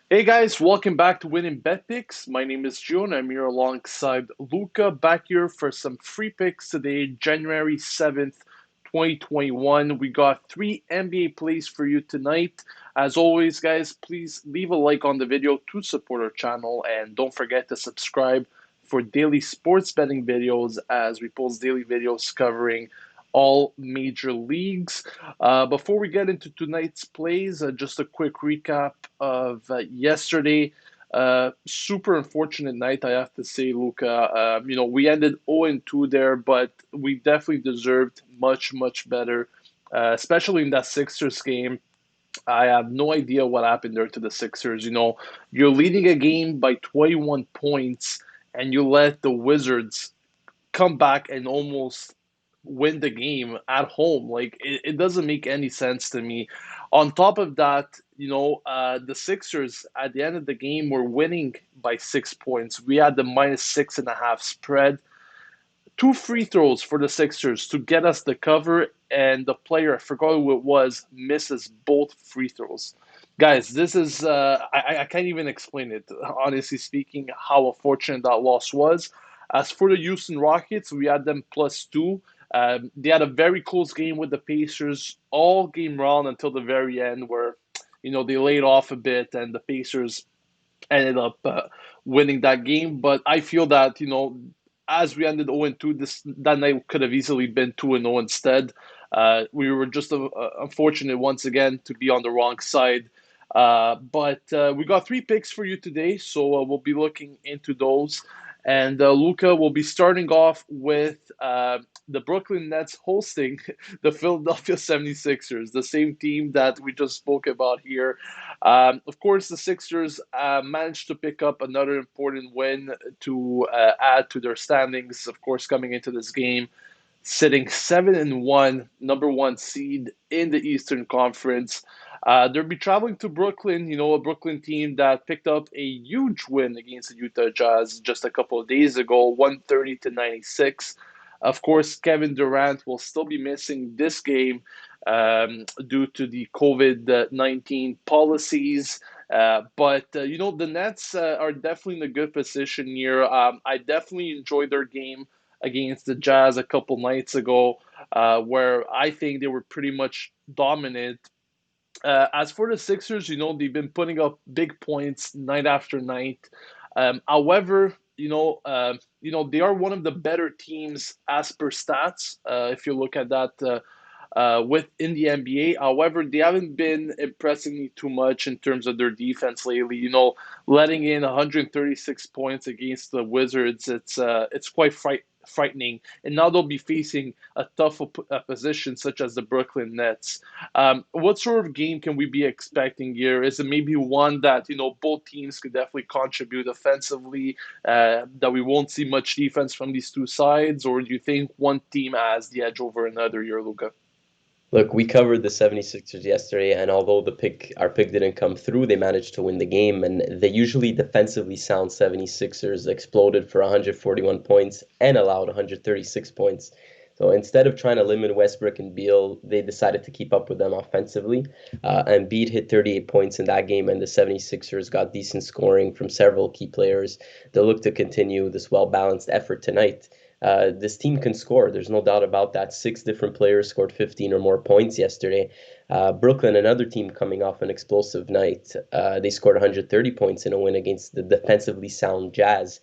Hey guys, welcome back to Winning Bet Picks. My name is Joe and I'm here alongside Luca back here for some free picks today, January 7th, 2021. We got three NBA plays for you tonight. As always, guys, please leave a like on the video to support our channel and don't forget to subscribe for daily sports betting videos as we post daily videos covering all major leagues. Before we get into tonight's plays, just a quick recap of yesterday. Super unfortunate night, I have to say, Luca. We ended 0-2 there, but we definitely deserved much, much better, especially in that Sixers game. I have no idea what happened there to the Sixers. You're leading a game by 21 points, and you let the Wizards come back and almost win the game at home. Like it doesn't make any sense to me. On top of that, the Sixers at the end of the game were winning by 6 points. We had the -6.5 spread. Two free throws for the Sixers to get us the cover, and the player, I forgot who it was, misses both free throws. Guys, this is, I can't even explain it, honestly speaking, how unfortunate that loss was. As for the Houston Rockets, we had them +2. They had a very close game with the Pacers all game round until the very end, where, they laid off a bit and the Pacers ended up winning that game. But I feel that as we ended 0-2, this that night could have easily been 2-0 instead. We were just unfortunate once again to be on the wrong side. But we got three picks for you today, so we'll be looking into those. And Luca will be starting off with the Brooklyn Nets hosting the Philadelphia 76ers, the same team that we just spoke about here. Of course, the Sixers managed to pick up another important win to add to their standings. Of course, coming into this game, sitting 7-1, number one seed in the Eastern Conference. They'll be traveling to Brooklyn, a Brooklyn team that picked up a huge win against the Utah Jazz just a couple of days ago, 130-96. Of course, Kevin Durant will still be missing this game due to the COVID-19 policies. But the Nets are definitely in a good position here. I definitely enjoyed their game against the Jazz a couple nights ago, where I think they were pretty much dominant. As for the Sixers, they've been putting up big points night after night. However, they are one of the better teams as per stats. If you look at that within the NBA. However, they haven't been impressing me too much in terms of their defense lately. Letting in 136 points against the Wizards, it's quite frightening. And now they'll be facing a tough opposition such as the Brooklyn Nets. What sort of game can we be expecting here? Is it maybe one that both teams could definitely contribute offensively, that we won't see much defense from these two sides, or do you think one team has the edge over another here, Luca? Look, we covered the 76ers yesterday, and although our pick didn't come through, they managed to win the game. And the usually defensively sound 76ers exploded for 141 points and allowed 136 points. So instead of trying to limit Westbrook and Beal, they decided to keep up with them offensively. And Embiid hit 38 points in that game, and the 76ers got decent scoring from several key players. They'll look to continue this well-balanced effort tonight. This team can score. There's no doubt about that. Six different players scored 15 or more points yesterday. Brooklyn, another team coming off an explosive night, they scored 130 points in a win against the defensively sound Jazz.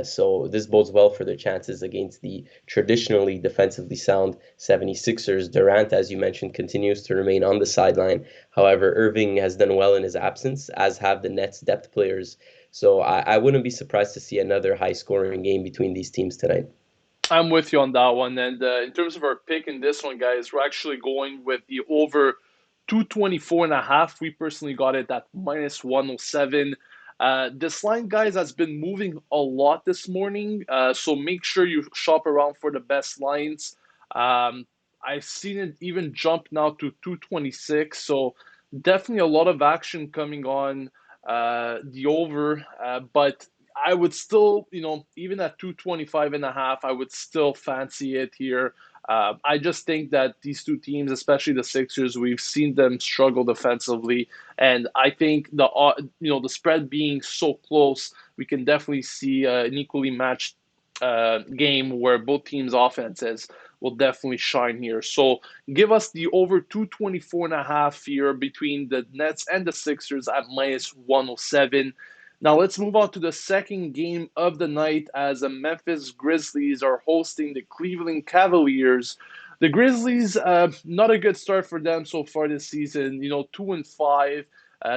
So this bodes well for their chances against the traditionally defensively sound 76ers. Durant, as you mentioned, continues to remain on the sideline. However, Irving has done well in his absence, as have the Nets' depth players. So I wouldn't be surprised to see another high-scoring game between these teams tonight. I'm with you on that one. And in terms of our pick in this one, guys, we're actually going with the over 224.5. We personally got it at -107. This line, guys, has been moving a lot this morning. So make sure you shop around for the best lines. I've seen it even jump now to 226. So definitely a lot of action coming on the over. But I would still, even at 225.5, I would still fancy it here. I just think that these two teams, especially the Sixers, we've seen them struggle defensively, and I think the spread being so close, we can definitely see an equally matched game where both teams' offenses will definitely shine here. So give us the over 224.5 here between the Nets and the Sixers at minus 107. Now let's move on to the second game of the night as the Memphis Grizzlies are hosting the Cleveland Cavaliers. The Grizzlies, not a good start for them so far this season. 2-5.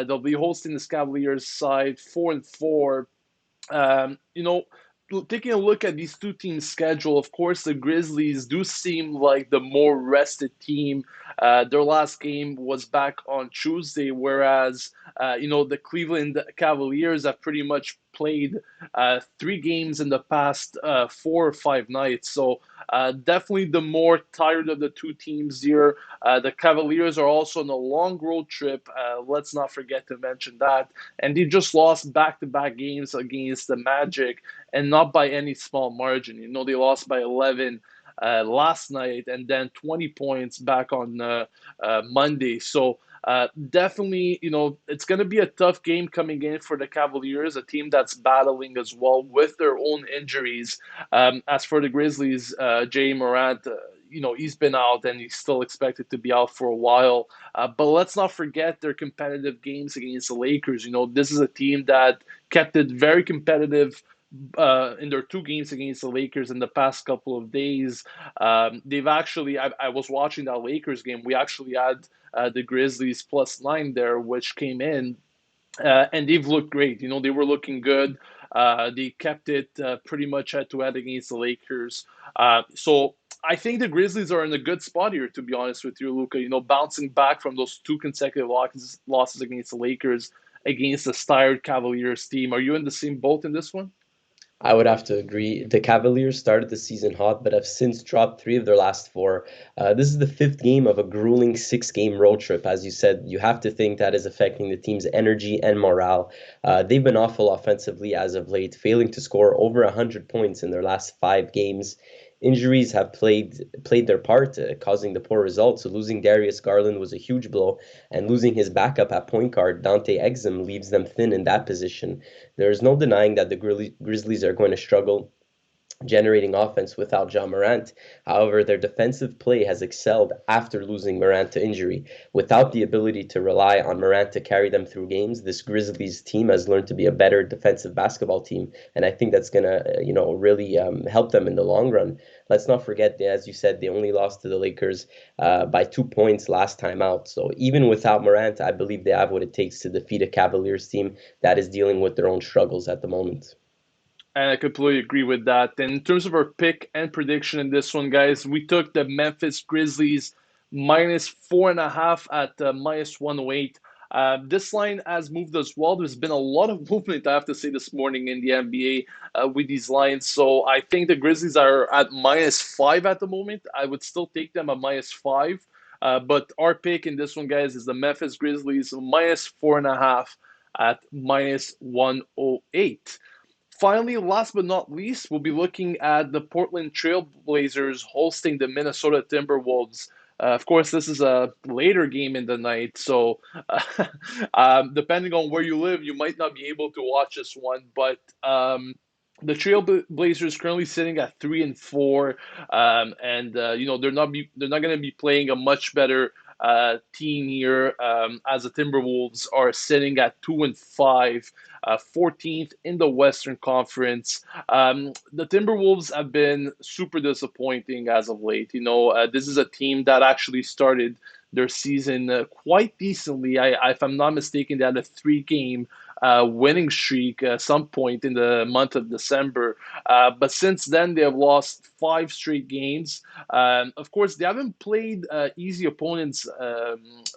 They'll be hosting this Cavaliers side 4-4. You know, taking a look at these two teams' schedule, of course, the Grizzlies do seem like the more rested team. Their last game was back on Tuesday, whereas the Cleveland Cavaliers have pretty much played 3 games in the past 4 or 5 nights. So definitely the more tired of the two teams here. The Cavaliers are also on a long road trip. Let's not forget to mention that. And they just lost back-to-back games against the Magic, and not by any small margin. They lost by 11 last night, and then 20 points back on Monday. So definitely, it's going to be a tough game coming in for the Cavaliers, a team that's battling as well with their own injuries. As for the Grizzlies, Jay Morant, he's been out and he's still expected to be out for a while. But let's not forget their competitive games against the Lakers. This is a team that kept it very competitive in their 2 games against the Lakers in the past couple of days. They've actually, I was watching that Lakers game. We actually had the Grizzlies +9 there, which came in, and they've looked great. They were looking good. They kept it pretty much head to head against the Lakers. So I think the Grizzlies are in a good spot here, to be honest with you, Luca. Bouncing back from those 2 consecutive losses against the Lakers, against the tired Cavaliers team. Are you in the same boat in this one? I would have to agree. The Cavaliers started the season hot, but have since dropped 3 of their last 4. This is the fifth game of a grueling 6-game road trip. As you said, you have to think that is affecting the team's energy and morale. They've been awful offensively as of late, failing to score over 100 points in their last 5 games. Injuries have played their part, causing the poor results. So losing Darius Garland was a huge blow, and losing his backup at point guard, Dante Exum, leaves them thin in that position. There is no denying that the Grizzlies are going to struggle generating offense without John Morant. However, their defensive play has excelled after losing Morant to injury. Without the ability to rely on Morant to carry them through games, this Grizzlies team has learned to be a better defensive basketball team, and I think that's gonna, really help them in the long run. Let's not forget, as you said, they only lost to the Lakers by 2 points last time out. So even without Morant, I believe they have what it takes to defeat a Cavaliers team that is dealing with their own struggles at the moment. And I completely agree with that. And in terms of our pick and prediction in this one, guys, we took the Memphis Grizzlies -4.5 at -108. This line has moved as well. There's been a lot of movement, I have to say, this morning in the NBA with these lines. So I think the Grizzlies are at -5 at the moment. I would still take them at -5. But our pick in this one, guys, is the Memphis Grizzlies -4.5 at -108. Finally, last but not least, we'll be looking at the Portland Trailblazers hosting the Minnesota Timberwolves. Of course, this is a later game in the night, so depending on where you live, you might not be able to watch this one. But the Trailblazers currently sitting at 3-4, and they're not going to be playing a much better team here, as the Timberwolves are sitting at 2-5. 14th in the Western Conference. The Timberwolves have been super disappointing as of late. This is a team that actually started their season quite decently. If I'm not mistaken, they had a 3-game winning streak at some point in the month of December. But since then, they have lost 5 straight games. Of course, they haven't played easy opponents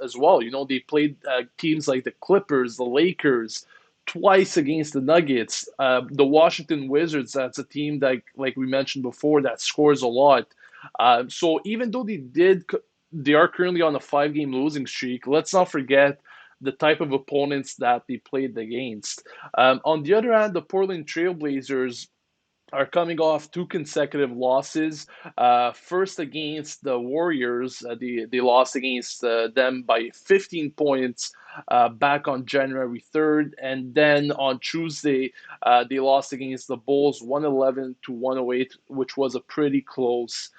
as well. They played teams like the Clippers, the Lakers, twice against the Nuggets. The Washington Wizards, that's a team that, like we mentioned before, that scores a lot. So even though they are currently on a 5-game losing streak. Let's not forget the type of opponents that they played against. On the other hand, the Portland Trailblazers, are coming off two consecutive losses. First against the Warriors, they lost against them by 15 points back on January 3rd, and then on Tuesday they lost against the Bulls 111 to 108, which was a pretty close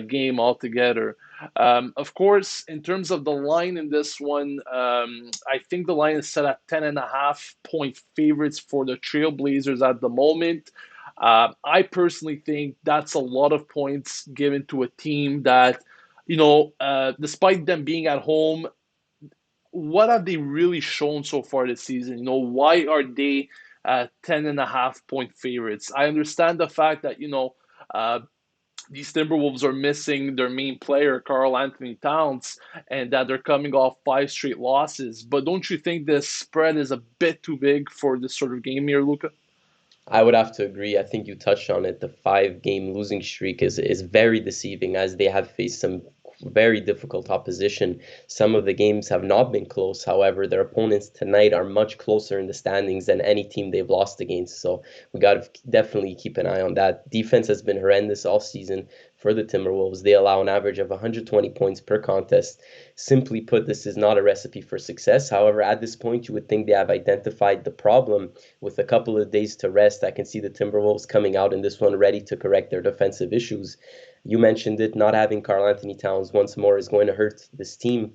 game altogether. Of course, in terms of the line in this one, I think the line is set at 10.5 point favorites for the Trailblazers at the moment. I personally think that's a lot of points given to a team that, despite them being at home, what have they really shown so far this season? Why are they 10.5 point favorites? I understand the fact that, these Timberwolves are missing their main player, Karl Anthony Towns, and that they're coming off five straight losses. But don't you think this spread is a bit too big for this sort of game here, Luca? I would have to agree. I think you touched on it. The 5 game losing streak is very deceiving as they have faced some very difficult opposition. Some of the games have not been close. However, their opponents tonight are much closer in the standings than any team they've lost against. So we got to definitely keep an eye on that. Defense has been horrendous all season for the Timberwolves. They allow an average of 120 points per contest. Simply put, this is not a recipe for success. However, at this point, you would think they have identified the problem. With a couple of days to rest, I can see the Timberwolves coming out in this one ready to correct their defensive issues. You mentioned it, not having Karl Anthony Towns once more is going to hurt this team,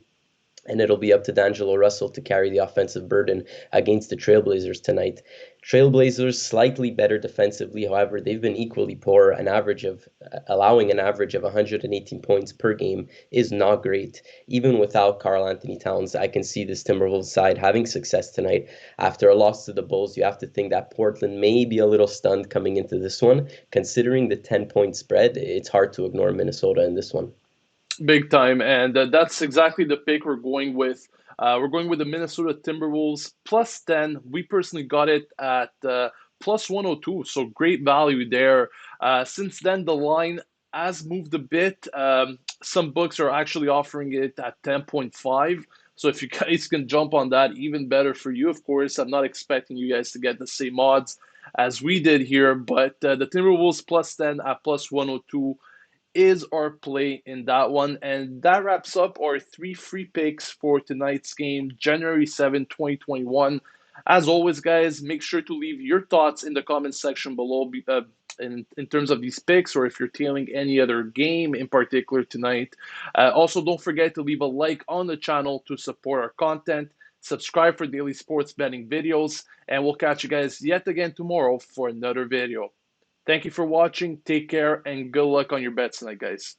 and it'll be up to D'Angelo Russell to carry the offensive burden against the Trailblazers tonight. Trailblazers slightly better defensively, however, they've been equally poor. An average of allowing an average of 118 points per game is not great. Even without Karl Anthony Towns, I can see this Timberwolves side having success tonight. After a loss to the Bulls, you have to think that Portland may be a little stunned coming into this one. Considering the 10-point spread, it's hard to ignore Minnesota in this one. Big time, and that's exactly the pick we're going with. We're going with the Minnesota Timberwolves plus 10. We personally got it at plus 102, so great value there. Since then, the line has moved a bit. Some books are actually offering it at 10.5. So if you guys can jump on that, even better for you. Of course, I'm not expecting you guys to get the same odds as we did here, but the Timberwolves plus 10 at plus 102 is our play in that one. And that wraps up our three free picks for tonight's game, January 7th, 2021. As always, guys, make sure to leave your thoughts in the comment section below in terms of these picks, or if you're tailing any other game in particular tonight. Also, don't forget to leave a like on the channel to support our content. Subscribe for daily sports betting videos, and we'll catch you guys yet again tomorrow for another video. Thank you for watching. Take care and good luck on your bets tonight, guys.